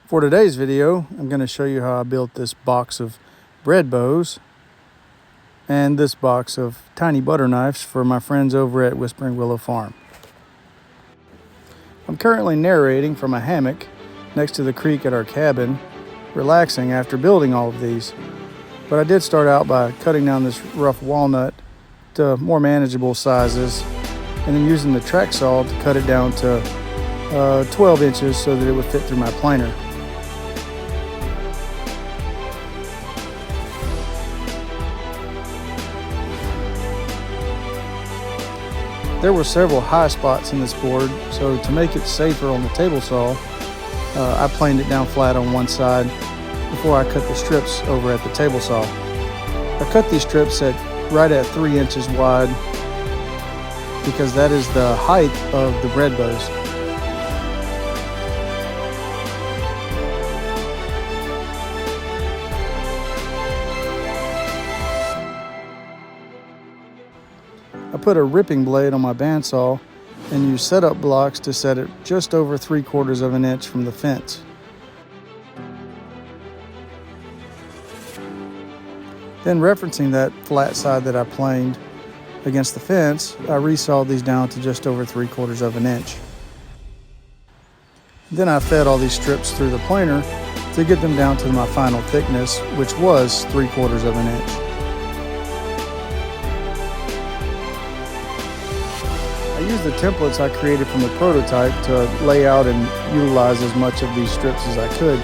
For today's video, I'm going to show you how I built this box of bread bows and this box of tiny butter knives for my friends over at Whispering Willow Farm. I'm currently narrating from a hammock next to the creek at our cabin, relaxing after building all of these. But I did start out by cutting down this rough walnut to more manageable sizes and then using the track saw to cut it down to 12 inches so that it would fit through my planer. There were several high spots in this board, so to make it safer on the table saw, I planed it down flat on one side before I cut the strips over at the table saw. I cut these strips right at 3 inches wide because that is the height of the bread bows. I put a ripping blade on my bandsaw and used setup blocks to set it just over 3/4 of an inch from the fence. Then, referencing that flat side that I planed against the fence, I resawed these down to just over 3/4 of an inch. Then I fed all these strips through the planer to get them down to my final thickness, which was 3/4 of an inch. I used the templates I created from the prototype to lay out and utilize as much of these strips as I could.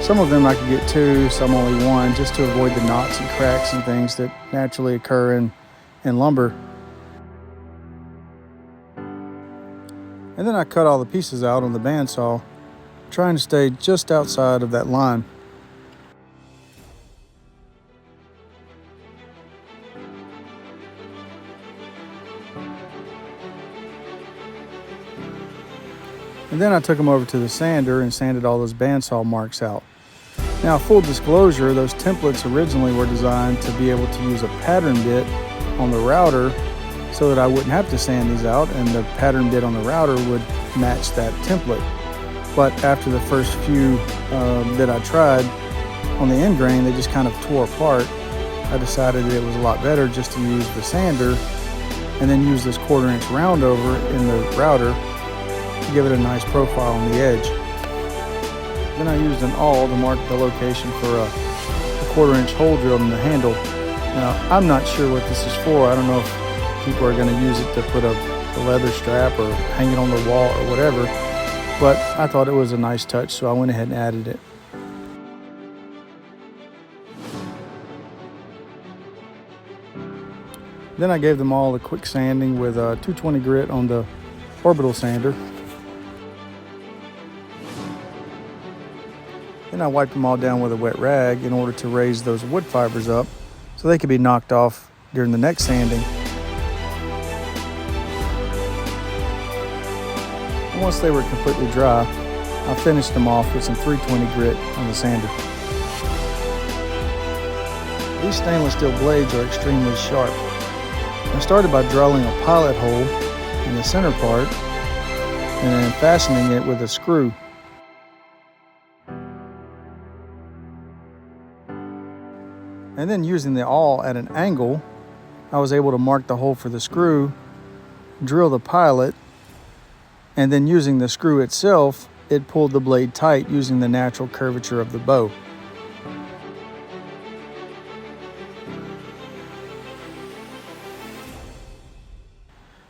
Some of them I could get 2, some only 1, just to avoid the knots and cracks and things that naturally occur in lumber. And then I cut all the pieces out on the bandsaw, trying to stay just outside of that line. And then I took them over to the sander and sanded all those bandsaw marks out. Now, full disclosure, those templates originally were designed to be able to use a pattern bit on the router so that I wouldn't have to sand these out and the pattern bit on the router would match that template. But after the first few that I tried on the end grain, they just kind of tore apart. I decided that it was a lot better just to use the sander and then use this 1/4 inch round over in the router to give it a nice profile on the edge. Then I used an awl to mark the location for a 1/4 inch hole drilled in the handle. Now, I'm not sure what this is for. I don't know if people are going to use it to put a leather strap or hang it on the wall or whatever, but I thought it was a nice touch, so I went ahead and added it. Then I gave them all a quick sanding with a 220 grit on the orbital sander. Then I wiped them all down with a wet rag in order to raise those wood fibers up so they could be knocked off during the next sanding. And once they were completely dry, I finished them off with some 320 grit on the sander. These stainless steel blades are extremely sharp. I started by drilling a pilot hole in the center part and then fastening it with a screw. And then using the awl at an angle, I was able to mark the hole for the screw, drill the pilot, and then using the screw itself, it pulled the blade tight using the natural curvature of the bow.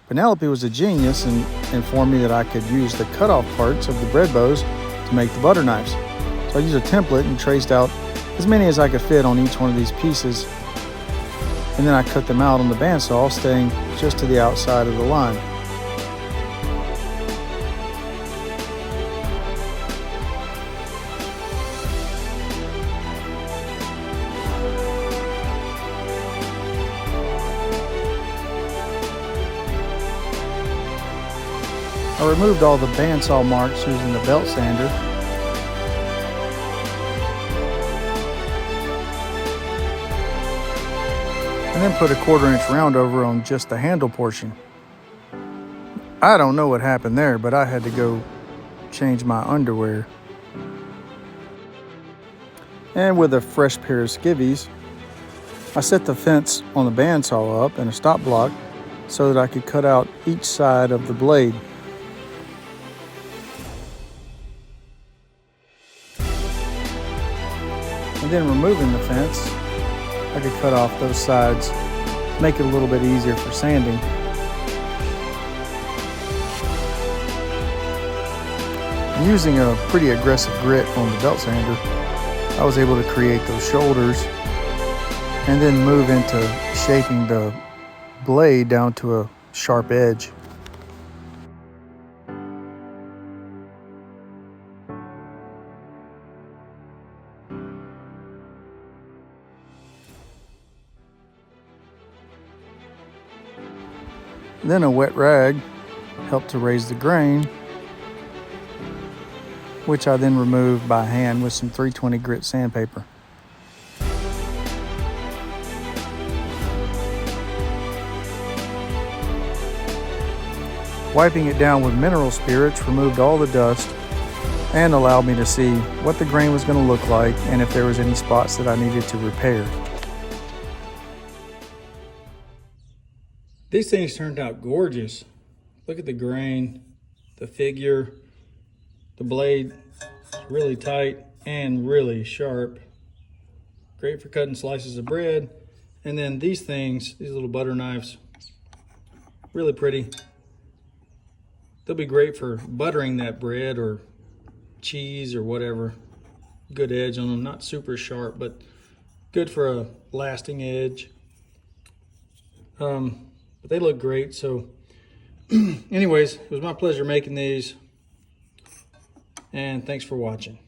Penelope was a genius and informed me that I could use the cutoff parts of the bread bows to make the butter knives. So I used a template and traced out as many as I could fit on each one of these pieces. And then I cut them out on the bandsaw, staying just to the outside of the line. I removed all the bandsaw marks using the belt sander. And then put a 1/4 inch round over on just the handle portion. I don't know what happened there, but I had to go change my underwear. And with a fresh pair of skivvies, I set the fence on the bandsaw up in a stop block so that I could cut out each side of the blade. And then removing the fence, I could cut off those sides, make it a little bit easier for sanding. And using a pretty aggressive grit on the belt sander, I was able to create those shoulders and then move into shaping the blade down to a sharp edge. Then a wet rag helped to raise the grain, which I then removed by hand with some 320 grit sandpaper. Wiping it down with mineral spirits removed all the dust and allowed me to see what the grain was going to look like and if there was any spots that I needed to repair. These things turned out gorgeous. Look at the grain, the figure, the blade, really tight and really sharp. Great for cutting slices of bread. And then these things, these little butter knives, really pretty. They'll be great for buttering that bread or cheese or whatever. Good edge on them, not super sharp, but good for a lasting edge. But they look great. So anyways, it was my pleasure making these, and thanks for watching.